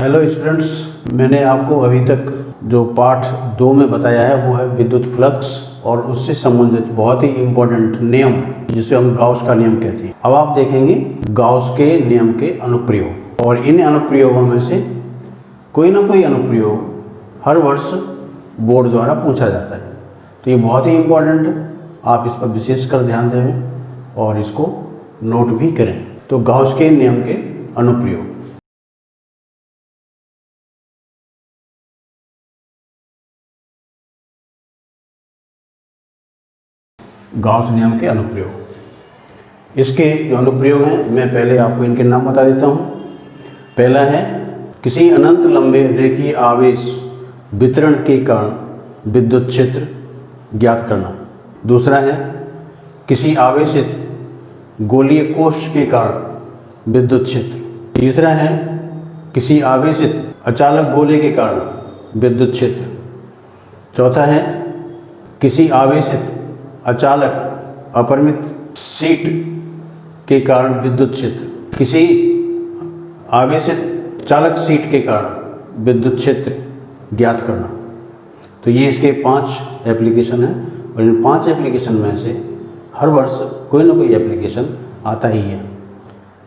Hello students, मैंने आपको अभी तक जो पाठ 2 में बताया है वो है विद्युत फ्लक्स और उससे संबंधित बहुत ही इम्पोर्टेंट नियम जिसे हम गाउस का नियम कहते हैं। अब आप देखेंगे गाउस के नियम के अनुप्रयोग, और इन अनुप्रयोगों में से कोई ना कोई अनुप्रयोग हर वर्ष बोर्ड द्वारा पूछा जाता है, तो ये बहुत ही इम्पोर्टेंट है। आप इस पर विशेषकर ध्यान दें और इसको नोट भी करें। तो गाउस के नियम के अनुप्रयोग। गाउस नियम के अनुप्रयोग, इसके जो अनुप्रयोग हैं मैं पहले आपको इनके नाम बता देता हूँ। पहला है किसी अनंत लंबे रेखीय आवेश वितरण के कारण विद्युत क्षेत्र ज्ञात करना। दूसरा है किसी आवेशित गोलीय कोश के कारण विद्युत क्षेत्र। तीसरा है किसी आवेशित अचालक गोले के कारण विद्युत क्षेत्र। चौथा है किसी आवेशित अचालक अपरिमित सीट के कारण विद्युत क्षेत्र। किसी आवेशित चालक सीट के कारण विद्युत क्षेत्र ज्ञात करना। तो ये इसके 5 एप्लीकेशन हैं, और इन 5 एप्लीकेशन में से हर वर्ष कोई ना कोई एप्लीकेशन आता ही है।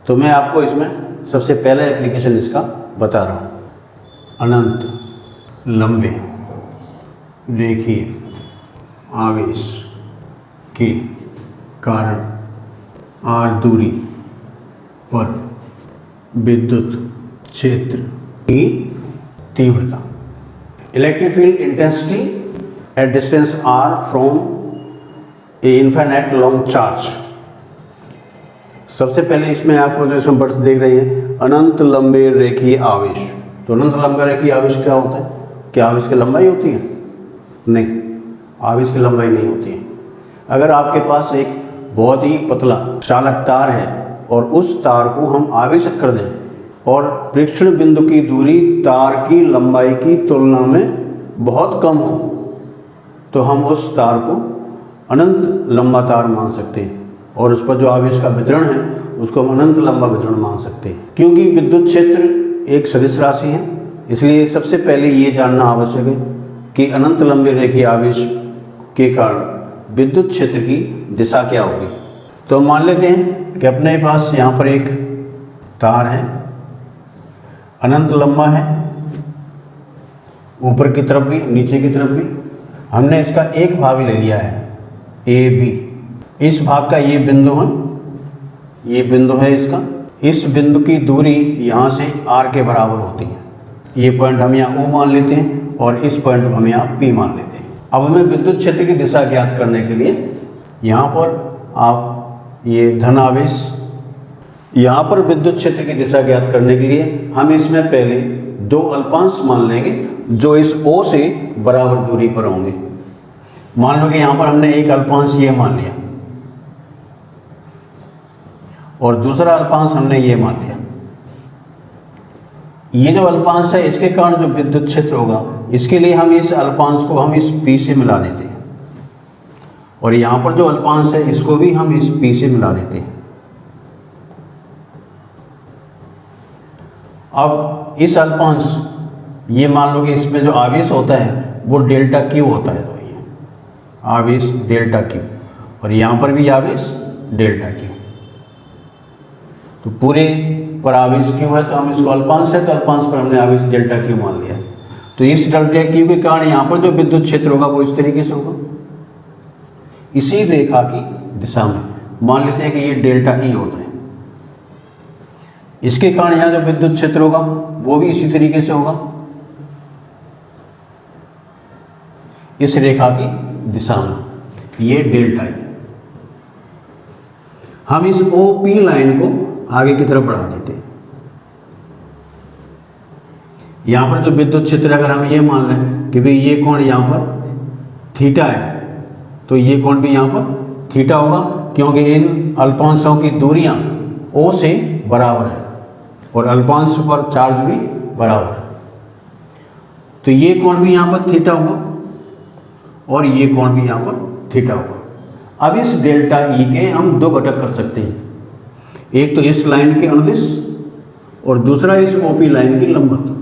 तो मैं आपको इसमें सबसे पहला एप्लीकेशन इसका बता रहा हूँ। अनंत लंबे रेखीय आवेश के कारण r दूरी पर विद्युत क्षेत्र की तीव्रता। Electric field intensity at distance r from A infinite long charge. सबसे पहले इसमें आपको जो इसमें वर्ड्स देख रहे हैं, अनंत लंबे रेखीय आवेश। तो अनंत लंबा रेखीय आवेश क्या होता है? क्या आवेश की लंबाई होती है? नहीं, आवेश की लंबाई नहीं होती है। अगर आपके पास एक बहुत ही पतला चालक तार है और उस तार को हम आवेशित कर दें और प्रेक्षण बिंदु की दूरी तार की लंबाई की तुलना में बहुत कम हो, तो हम उस तार को अनंत लंबा तार मान सकते हैं और उस पर जो आवेश का वितरण है उसको हम अनंत लंबा वितरण मान सकते हैं। क्योंकि विद्युत क्षेत्र एक सदिश राशि है, इसलिए सबसे पहले ये जानना आवश्यक है कि अनंत लंबे रेखीय आवेश के कारण विद्युत क्षेत्र की दिशा क्या होगी। तो मान लेते हैं कि अपने पास यहाँ पर एक तार है, अनंत लंबा है, ऊपर की तरफ भी नीचे की तरफ भी। हमने इसका एक भाग ले लिया है ए बी। इस भाग का ये बिंदु है, ये बिंदु है इसका। इस बिंदु की दूरी यहाँ से r के बराबर होती है। ये पॉइंट हम यहाँ O मान लेते हैं और इस पॉइंट को हम यहाँ P मान लेते हैं। अब हमें विद्युत क्षेत्र की दिशा ज्ञात करने के लिए यहाँ पर आप ये धन आवेश, यहाँ पर विद्युत क्षेत्र की दिशा ज्ञात करने के लिए हम इसमें पहले 2 अल्पांश मान लेंगे जो इस O से बराबर दूरी पर होंगे। मान लो कि यहाँ पर हमने एक अल्पांश ये मान लिया और दूसरा अल्पांश हमने ये मान लिया। ये जो अल्पांश है इसके कारण जो विद्युत क्षेत्र होगा, इसके लिए हम इस अल्पांश को हम इस P से मिला देते हैं, और यहाँ पर जो अल्पांश है इसको भी हम इस P से मिला देते हैं। अब इस अल्पांश, ये मान लो कि इसमें जो आवेश होता है वो डेल्टा Q होता है, तो ये आवेश डेल्टा Q, और यहाँ पर भी आवेश डेल्टा Q। तो पूरे पर आवेश Q है तो हम इसको अल्पांश है तो अल्पांश पर हमने आवेश डेल्टा Q मान लिया। तो इस डेल्टा Q के कारण यहाँ पर जो विद्युत क्षेत्र होगा वो इस तरीके से होगा, इसी रेखा की दिशा में। मान लेते हैं कि ये डेल्टा E होता है, इसके कारण यहाँ जो विद्युत क्षेत्र होगा वो भी इसी तरीके से होगा, इस रेखा की दिशा में। ये डेल्टा E। हम इस OP लाइन को आगे की तरफ बढ़ा देते हैं। यहाँ पर जो विद्युत क्षेत्र, अगर हम ये मान लें कि भाई ये कोण यहाँ पर थीटा है, तो ये कोण भी यहाँ पर थीटा होगा, क्योंकि इन अल्पांशों की दूरियां O से बराबर है और अल्पांश पर चार्ज भी बराबर है। तो ये कोण भी यहाँ पर थीटा होगा और ये कोण भी यहाँ पर थीटा होगा। अब इस डेल्टा E के हम 2 घटक कर सकते हैं, एक तो इस लाइन के अनुदिश और दूसरा इस OP लाइन की लंबवत।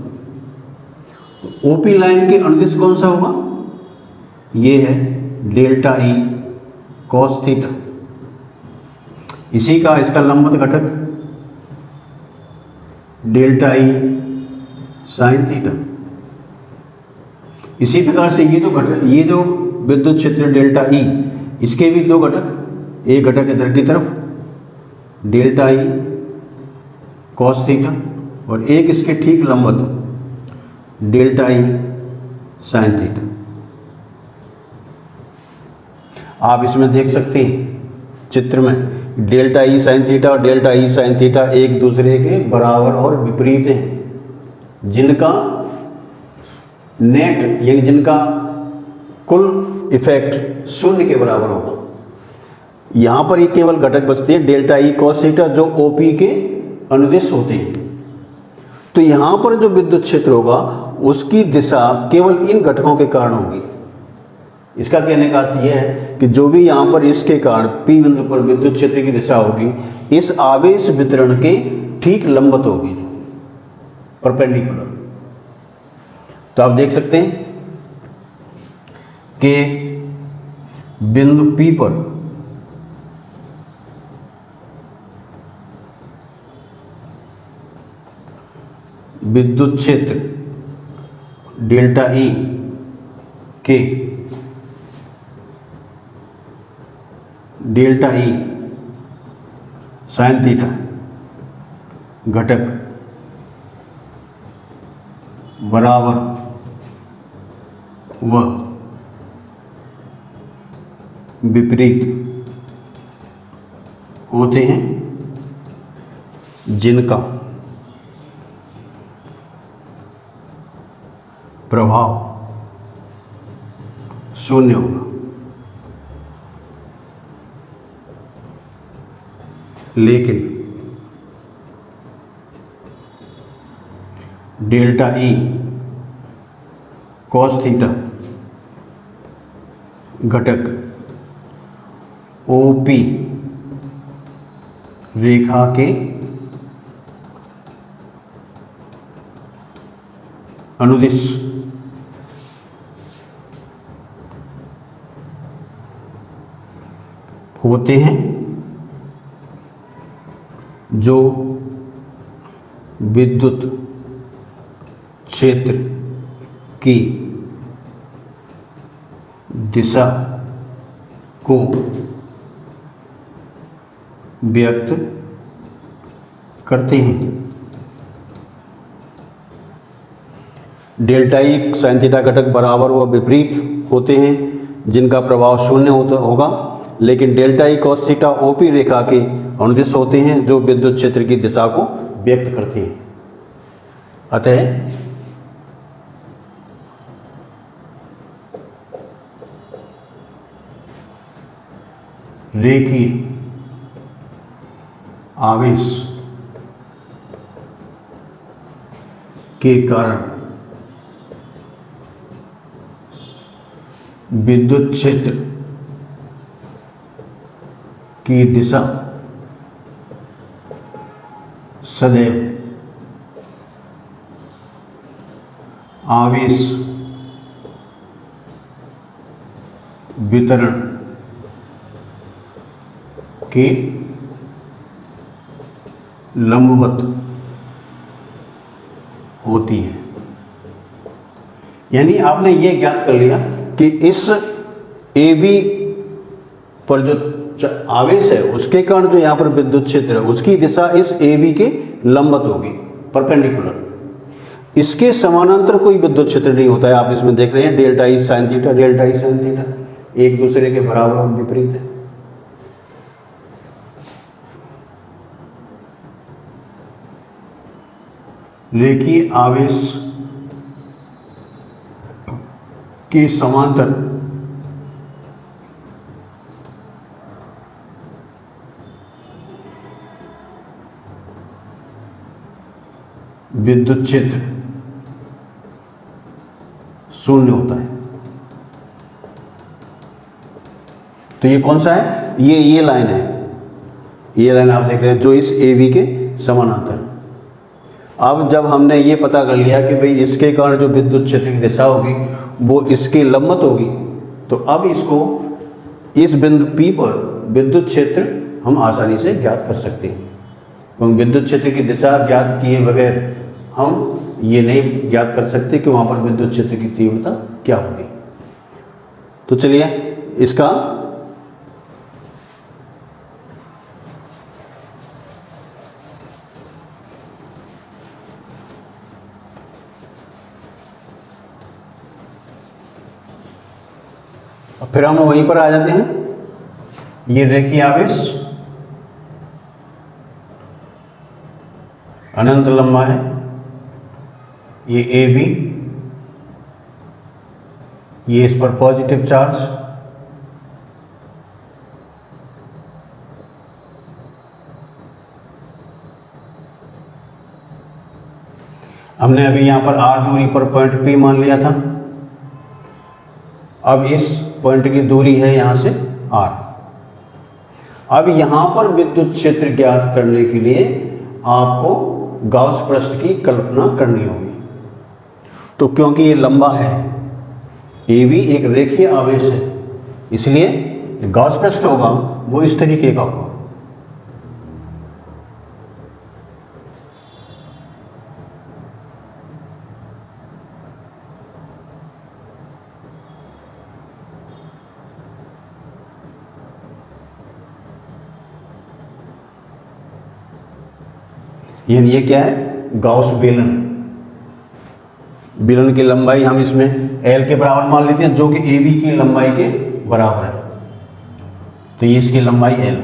ओपी लाइन के अनुदिश कौन सा होगा? ये है डेल्टा ई कॉस थीटा। इसी का इसका लंबवत घटक डेल्टा ई साइन थीटा। इसी प्रकार से ये जो विद्युत क्षेत्र डेल्टा ई, इसके भी दो घटक, एक घटक इधर की तरफ डेल्टा ई कॉस थीटा और एक इसके ठीक लंबवत डेल्टा ई साइन थीटा। आप इसमें देख सकते हैं चित्र में डेल्टा ई साइन थीटा और डेल्टा ई साइन थीटा एक दूसरे के बराबर और विपरीत हैं, जिनका नेट यानी जिनका कुल इफेक्ट शून्य के बराबर होगा। यहां पर ये केवल घटक बचते हैं डेल्टा ई कॉस थीटा जो ओपी के अनुदिश होते हैं। तो यहां पर जो विद्युत क्षेत्र होगा उसकी दिशा केवल इन घटकों के कारण होगी। इसका कहने का अर्थ यह है कि जो भी यहां पर इसके कारण P बिंदु पर विद्युत क्षेत्र की दिशा होगी इस आवेश वितरण के ठीक लंबवत होगी, परपेंडिकुलर। तो आप देख सकते हैं कि बिंदु P पर विद्युत क्षेत्र डेल्टा ई के डेल्टा ई साइन थीटा घटक बराबर व विपरीत होते हैं, जिनका प्रभाव शून्य होगा। लेकिन डेल्टा ई कॉस थीटा घटक ओपी रेखा के अनुदिश होते हैं, जो विद्युत क्षेत्र की दिशा को व्यक्त करते हैं। डेल्टा ई साइन थीटा घटक बराबर व विपरीत होते हैं, जिनका प्रभाव शून्य होगा, लेकिन delta E cos theta OP रेखा के अनुदिश होते हैं, जो विद्युत क्षेत्र की दिशा को व्यक्त करते हैं। अतः रेखीय आवेश के कारण विद्युत क्षेत्र की दिशा सदैव आवेश वितरण के लंबवत होती है। यानी आपने ये ज्ञात कर लिया कि इस ए बी पर जो आवेश है उसके कारण जो यहाँ पर विद्युत क्षेत्र है उसकी दिशा इस ए बी के लंबवत होगी, परपेंडिकुलर। इसके समानांतर कोई विद्युत क्षेत्र नहीं होता है। आप इसमें देख रहे हैं delta E sine theta, delta E sine theta एक दूसरे के बराबर और विपरीत है। रेखीय आवेश के समांतर विद्युत क्षेत्र शून्य होता है। तो ये कौन सा है? ये लाइन है, ये लाइन आप देख रहे हैं जो इस ए बी के समानांतर। अब जब हमने ये पता कर लिया कि भाई इसके कारण जो विद्युत क्षेत्र की दिशा होगी वो इसके लंबवत होगी, तो अब इसको इस बिंदु P पर विद्युत क्षेत्र हम आसानी से ज्ञात कर सकते हैं। क्योंकि विद्युत क्षेत्र की दिशा ज्ञात किए बगैर हम ये नहीं ज्ञात कर सकते कि वहाँ पर विद्युत क्षेत्र की तीव्रता क्या होगी। तो चलिए इसका फिर हम वहीं पर आ जाते हैं। ये रेखीय आवेश अनंत लंबा है, ये ए बी, ये इस पर पॉजिटिव चार्ज, हमने अभी यहां पर आर दूरी पर पॉइंट पी मान लिया था। अब इस पॉइंट की दूरी है यहां से आर। अब यहां पर विद्युत क्षेत्र ज्ञात करने के लिए आपको गाउस पृष्ठ की कल्पना करनी होगी। तो क्योंकि ये लंबा है, ये भी एक रेखीय आवेश है, इसलिए गाउस पृष्ठ होगा वो इस तरीके का होगा। ये क्या है? गाउस बेलन। बेलन की लंबाई हम इसमें L के बराबर मान लेते हैं, जो कि AB की लंबाई के बराबर है। तो ये इसकी लंबाई L,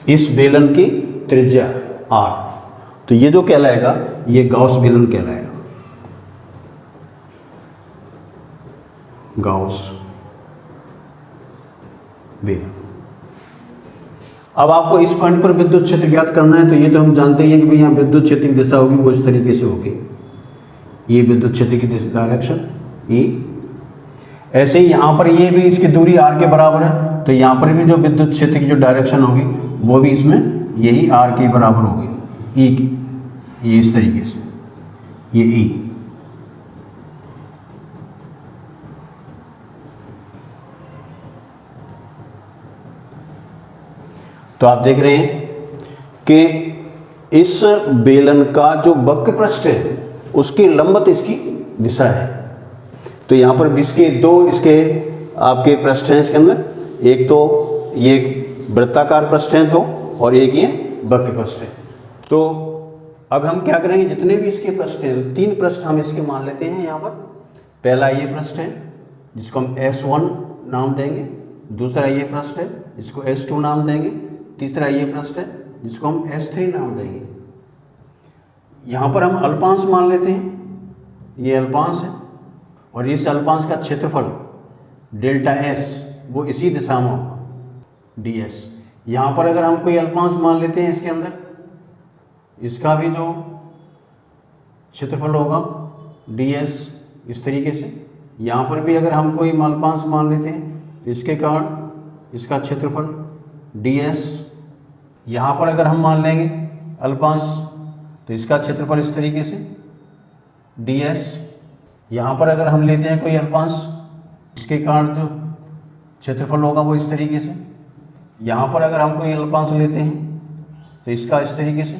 इस बेलन की त्रिज्या R। तो ये जो कहलाएगा ये गाउस बेलन कहलाएगा, गाउस बेलन। अब आपको इस पॉइंट पर विद्युत क्षेत्र ज्ञात करना है, तो ये तो हम जानते ही हैं कि भाई यहाँ विद्युत क्षेत्र की दिशा होगी वो इस तरीके से होगी, ये विद्युत क्षेत्र की डायरेक्शन E। ऐसे ही यहाँ पर ये भी इसकी दूरी R के बराबर है, तो यहाँ पर भी जो विद्युत क्षेत्र की जो डायरेक्शन होगी वो भी इसमें यही R के बराबर होगी, E की। ये इस तरीके से, ये E। तो आप देख रहे हैं कि इस बेलन का जो वक्र पृष्ठ है उसके लंबवत इसकी दिशा है। तो यहाँ पर इसके दो इसके आपके पृष्ठ हैं इसके अंदर, एक तो ये वृत्ताकार पृष्ठ हैं दो, और एक ये वक्र पृष्ठ है। तो अब हम क्या करेंगे, जितने भी इसके पृष्ठ हैं, तीन पृष्ठ हम इसके मान लेते हैं यहाँ पर। पहला ये पृष्ठ है जिसको हम S1 नाम देंगे, दूसरा ये पृष्ठ है जिसको S2 नाम देंगे, तीसरा ये पृष्ठ है जिसको हम S3 नाम देंगे। यहाँ पर हम अल्पांश मान लेते हैं, ये अल्पांश है, और इस अल्पांश का क्षेत्रफल डेल्टा S वो इसी दिशा में होगा, ds। यहाँ पर अगर हम कोई अल्पांश मान लेते हैं इसके अंदर, इसका भी जो क्षेत्रफल होगा ds इस तरीके से। यहाँ पर भी अगर हम कोई अल्पांश मान लेते हैं तो इसके कारण इसका क्षेत्रफल ds। यहाँ पर अगर हम मान लेंगे अल्पांश तो इसका क्षेत्रफल इस तरीके से ds। यहाँ पर अगर हम लेते हैं कोई अल्पांश, इसके कारण जो क्षेत्रफल होगा वो इस तरीके से। यहाँ पर अगर हम कोई अल्पांश लेते हैं तो इसका इस तरीके से।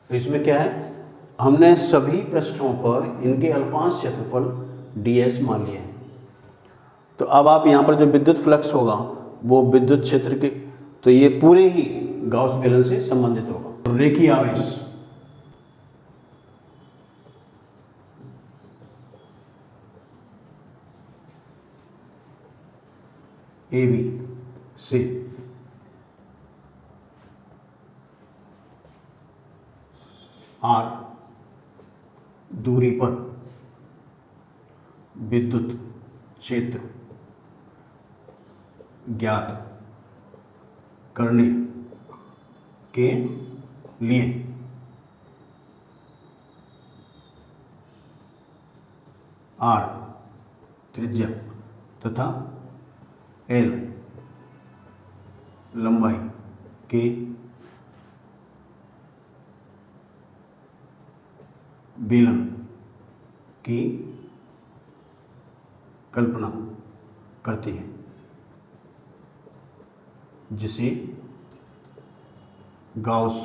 तो इसमें क्या है, हमने सभी पृष्ठों पर इनके अल्पांश क्षेत्रफल ds मान लिए हैं। तो अब आप यहाँ पर जो विद्युत फ्लक्स होगा वो विद्युत क्षेत्र के, तो ये पूरे ही गाउस बेलन से संबंधित होगा। रेखीय आवेश AB से R दूरी पर विद्युत क्षेत्र ज्ञात करने के लिए R त्रिज्या तथा L लंबाई के बेलन की कल्पना करती है, जिसे गाउस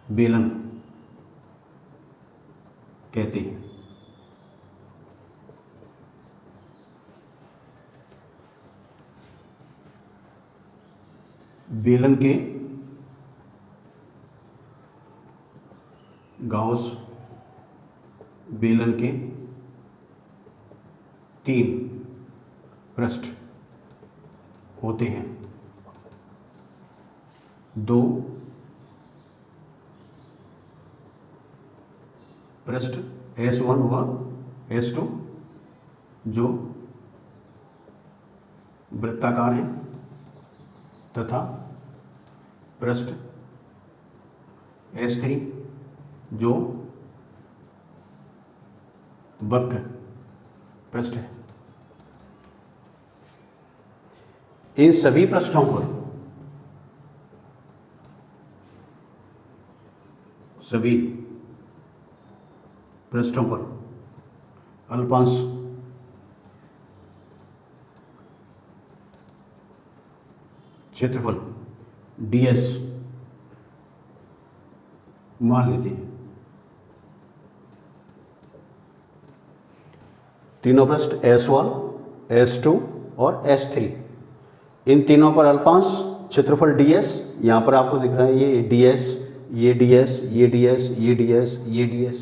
बेलन कहते हैं। बेलन के गाउस बेलन के 3 पृष्ठ होते हैं। 2 पृष्ठ S1 व S2 जो वृत्ताकार है तथा पृष्ठ S3 जो वक्र पृष्ठ है। इन सभी पृष्ठों पर अल्पांश क्षेत्रफल ds मान लेते हैं। तीनों पृष्ठ S1, S2 और S3, इन तीनों पर अल्पांश क्षेत्रफल ds, यहाँ पर आपको दिख रहा है ये ds, ये ds, ये ds, ये ds, ये ds।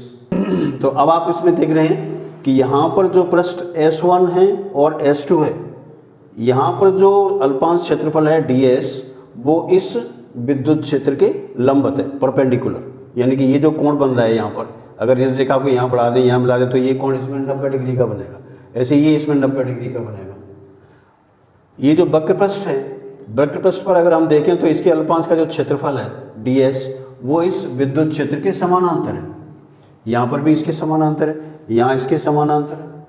तो अब आप इसमें देख रहे हैं कि यहाँ पर जो पृष्ठ S1 है और S2 है, यहाँ पर जो अल्पांश क्षेत्रफल है ds वो इस विद्युत क्षेत्र के लंबवत है, परपेंडिकुलर। यानी कि ये जो कोण बन रहा है यहाँ पर, अगर ये रेखा को यहाँ बढ़ा दें, यहाँ मिला दें, तो ये कोण इसमें 90 डिग्री का बनेगा। ऐसे ये इसमें 90 डिग्री का बनेगा। ये जो वक्र पृष्ठ है, वक्र पृष्ठ पर अगर हम देखें तो इसके अल्पांश का जो क्षेत्रफल है ds वो इस विद्युत क्षेत्र के समानांतर है। यहाँ पर भी इसके समानांतर है, यहाँ इसके समानांतर है।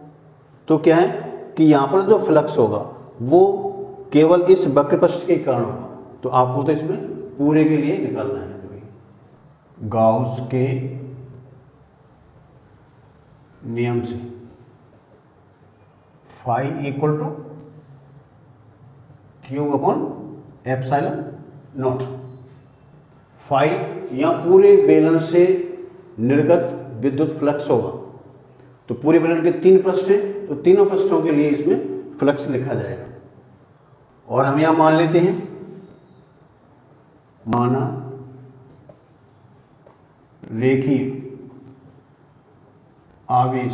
तो क्या है कि यहाँ पर जो फ्लक्स होगा वो केवल इस वक्र पृष्ठ के कारण होगा। तो आपको तो इसमें पूरे के लिए निकालना है। गाउस के नियम से phi equal to q upon epsilon not. Phi या पूरे बेलन से निर्गत विद्युत फ्लक्स होगा। तो पूरे बेलन के 3 पृष्ठ हैं, तो तीनों पृष्ठों के लिए इसमें फ्लक्स लिखा जाएगा। और हम यहां मान लेते हैं, माना रेखीय आवेश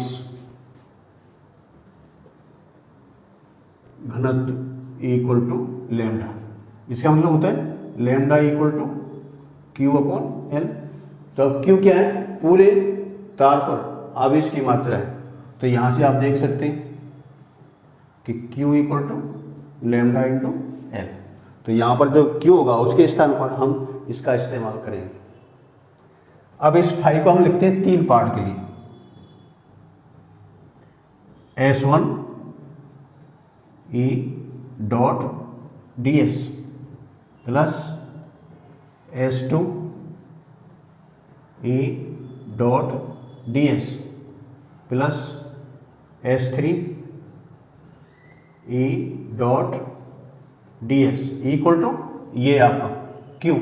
घनत्व इक्वल टू लैम्डा। इसका मतलब होता है lambda equal to q upon L. तो अब क्यू क्या है? पूरे तार पर आवेश की मात्रा है। तो यहां से आप देख सकते हैं कि q equal to lambda into L. तो यहां पर जो क्यू होगा उसके स्थान पर हम इसका इस्तेमाल करेंगे। अब इस फाई को हम लिखते हैं 3 पार्ट के लिए। S1 E dot ds plus S2 E dot ds plus S3 E dot ds equal to ये आपका Q।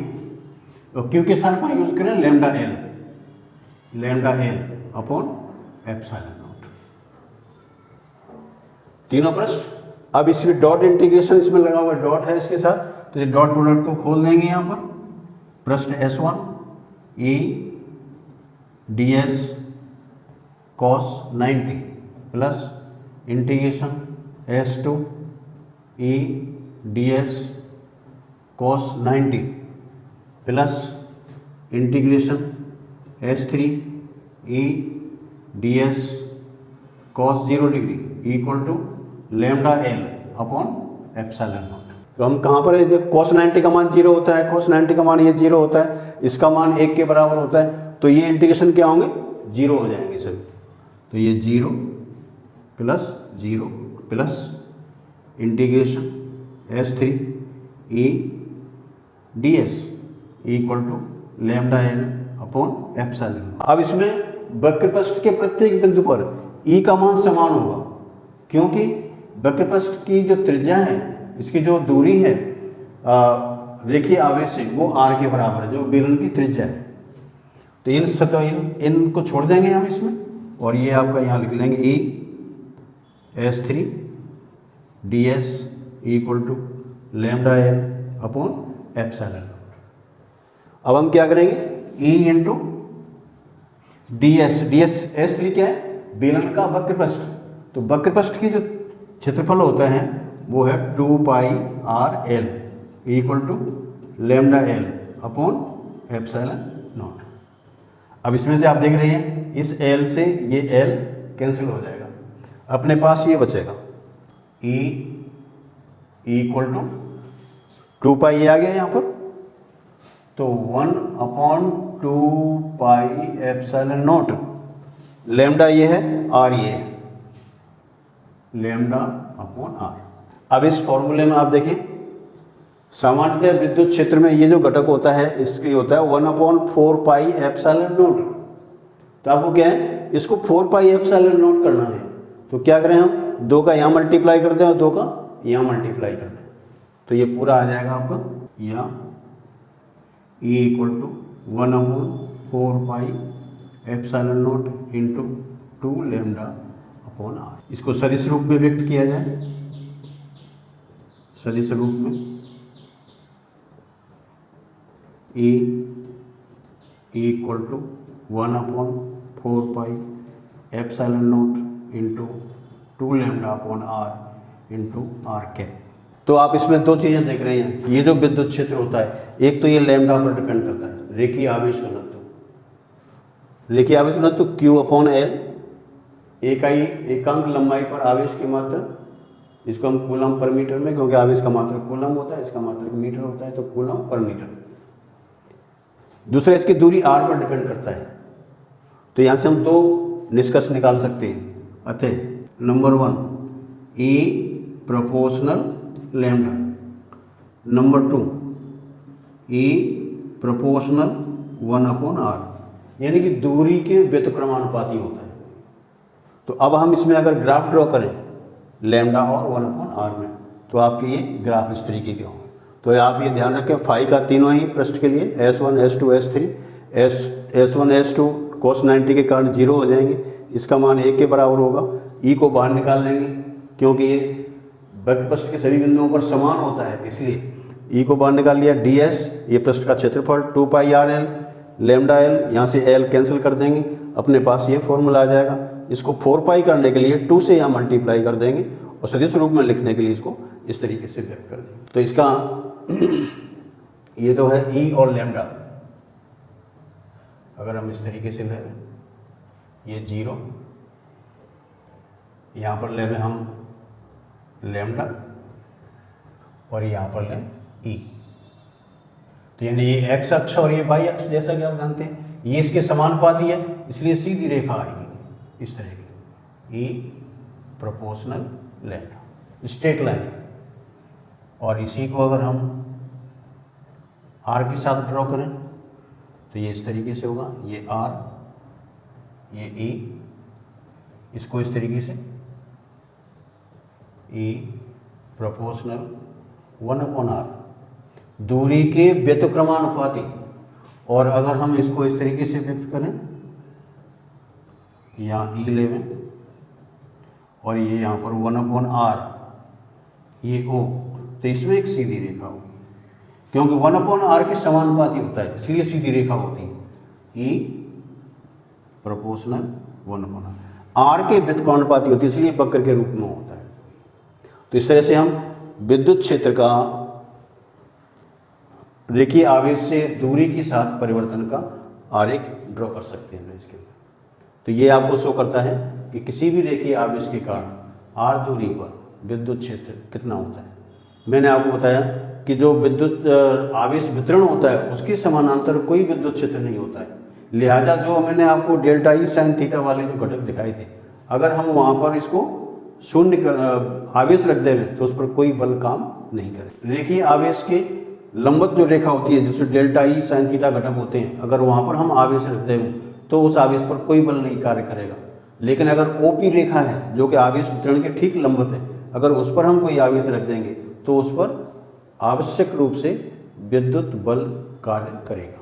तो Q के स्थान पर यूज करें lambda L upon epsilon not. तीनों पृष्ठ। अब इसमें डॉट इंटीग्रेशन इसमें लगा हुआ डॉट है इसके साथ, तो ये डॉट प्रोडक्ट को खोल देंगे यहाँ पर। पृष्ठ S1 E ds cos 90 plus integration S2 E ds cos 90 plus integration S3 E ds cos 0 degree equal to lambda L upon epsilon not. तो हम कहाँ पर है? cos 90 का मान 0 होता है, cos 90 का मान ये 0 होता है, इसका मान 1 के बराबर होता है। तो ये इंटीग्रेशन क्या होंगे? 0 हो जाएंगे सभी। तो ये 0 plus 0 plus integration S3 E D S equal to lambda L upon epsilon. अब इसमें वक्रपृष्ठ के प्रत्येक बिंदु पर ई का मान समान होगा, क्योंकि वक्रपृष्ठ की जो त्रिज्या है, इसकी जो दूरी है रेखीय आवेश से, वो आर के बराबर है, जो बेलन की त्रिज्या है। तो इनको छोड़ देंगे हम इसमें, और ये आपका यहाँ लिख लेंगे E S three D S equal to lambda L upon epsilon. अब हम क्या करेंगे, E into D S S three क्या है, बेलन का वक्रपृष्ठ। तो वक्रपृष्ठ की जो क्षेत्रफल होता है वो है 2 pi R L equal to lambda L upon epsilon naught. अब इसमें से आप देख रहे हैं इस एल से ये एल कैंसिल हो जाएगा, अपने पास ये बचेगा ई इक्वल टू 2 पाई, ये आ गया यहाँ पर, तो 1 upon 2 pi epsilon not, lambda ये है, आर ये है, लैम्डा अपॉन आर। अब इस फॉर्मूले में आप देखिए, सामान्यतः विद्युत क्षेत्र में ये जो घटक होता है इसकी होता है 1 अपॉन 4 पाई एप्सिलॉन नॉट। तो आपको क्या है, इसको 4 पाई एप्सिलॉन नॉट करना है, तो क्या करें हम, 2 का यहाँ मल्टीप्लाई कर दें और 2 का यहाँ मल्टीप्लाई कर दें, तो ये पूरा आ जाएगा आपका यहाँ E equal to 1 upon 4 pi epsilon not into 2 lambda upon R. इसको सदिश रूप में व्यक्त किया जाए, सदिश रूप में E equal to 1 upon 4 pi epsilon not into 2 lambda upon R into R cap. तो आप इसमें दो चीज़ें देख रहे हैं, ये जो विद्युत क्षेत्र होता है, एक तो ये लैम्डा पर डिपेंड करता है, रेखीय आवेश घनत्व, रेखीय आवेश घनत्व क्यू अपॉन एल, एकांक लंबाई पर आवेश की मात्रा, इसको हम कूलम पर मीटर में, क्योंकि आवेश का मात्रा कूलम होता है, इसका मात्रा मीटर होता है, तो कूलम पर मीटर। दूसरा, इसकी दूरी आर पर डिपेंड करता है। तो यहाँ से हम दो निष्कर्ष निकाल सकते हैं। अतः number 1 E proportional lambda, number 2 E proportional 1 upon R, यानी कि दूरी के व्युत्क्रमानुपाती होता है। तो अब हम इसमें अगर ग्राफ ड्रॉ करें लैम्डा और 1 अपॉन आर में, तो आपके ये ग्राफ इस तरीके के होंगे। तो आप ये ध्यान रखें, फाई का तीनों ही पृष्ठ के लिए S1 S2 S3, S1 S2 cos 90 के कारण 0 हो जाएंगे, इसका मान 1 के बराबर होगा। ई को बाहर निकाल लेंगे, क्योंकि ये वक्रपृष्ठ के सभी बिंदुओं पर समान होता है, इसलिए ई को बाहर निकाल लिया। डी एस ये पृष्ठ का क्षेत्रफल 2 pi R L, lambda L, यहाँ से एल कैंसिल कर देंगे, अपने पास ये फॉर्मूला आ जाएगा। इसको 4 पाई करने के लिए 2 से यहाँ मल्टीप्लाई कर देंगे, और सदिश रूप में लिखने के लिए इसको इस तरीके से व्यक्त कर देंगे। तो इसका ये तो है ई और लैम्डा, अगर हम इस तरीके से लें, ये 0, यहाँ पर ले लें हम लैम्डा, और यहाँ पर लें ई। तो यानी ये एक्स अक्ष और ये वाई अक्ष, जैसा कि आप जानते हैं, ये इसके समानुपाती है, इसलिए सीधी रेखा आएगी इस तरह की, ई प्रोपोर्शनल लैम्डा, स्ट्रेट लाइन। और इसी को अगर हम आर के साथ ड्रॉ करें तो ये इस तरीके से होगा, ये आर, ये ई, इसको इस तरीके से ई प्रोपोर्शनल 1 अपॉन आर, दूरी के व्युत्क्रमानुपाती। और अगर हम इसको इस तरीके से व्यक्त करें, यहाँ ई लेवें, और ये यहाँ पर 1 अपॉन आर, ये ओ, तो इसमें एक सीधी रेखा होगी, क्योंकि 1 अपॉन आर के समानुपाती होता है, इसलिए सीधी रेखा होती है। ई प्रोपोर्शनल 1 अपॉन आर के व्युत्क्रमानुपाती होती है, इसलिए वक्र के रूप में होता है। तो इस तरह से हम विद्युत क्षेत्र का रेखीय आवेश से दूरी के साथ परिवर्तन का आरेख ड्रॉ कर सकते हैं इसके लिए। तो ये आपको शो करता है कि किसी भी रेखीय आवेश के कारण आर दूरी पर विद्युत क्षेत्र कितना होता है। मैंने आपको बताया कि जो विद्युत आवेश वितरण होता है उसके समानांतर कोई विद्युत क्षेत्र नहीं होता है, लिहाजा जो मैंने आपको डेल्टा ई साइन थीटा वाले जो घटक दिखाए थे, अगर हम वहाँ पर इसको शून्य आवेश रख दें तो उस पर कोई बल काम नहीं करेगा। रेखीय आवेश के लंबवत जो रेखा होती है जिससे डेल्टा ई साइन थीटा घटक होते हैं, अगर वहाँ पर हम आवेश रख दें तो उस आवेश पर कोई बल नहीं कार्य करेगा। लेकिन अगर ओपी रेखा है जो कि आवेश वितरण के ठीक लंबवत है, अगर उस पर हम कोई आवेश रख देंगे तो उस पर आवश्यक रूप से विद्युत बल कार्य करेगा।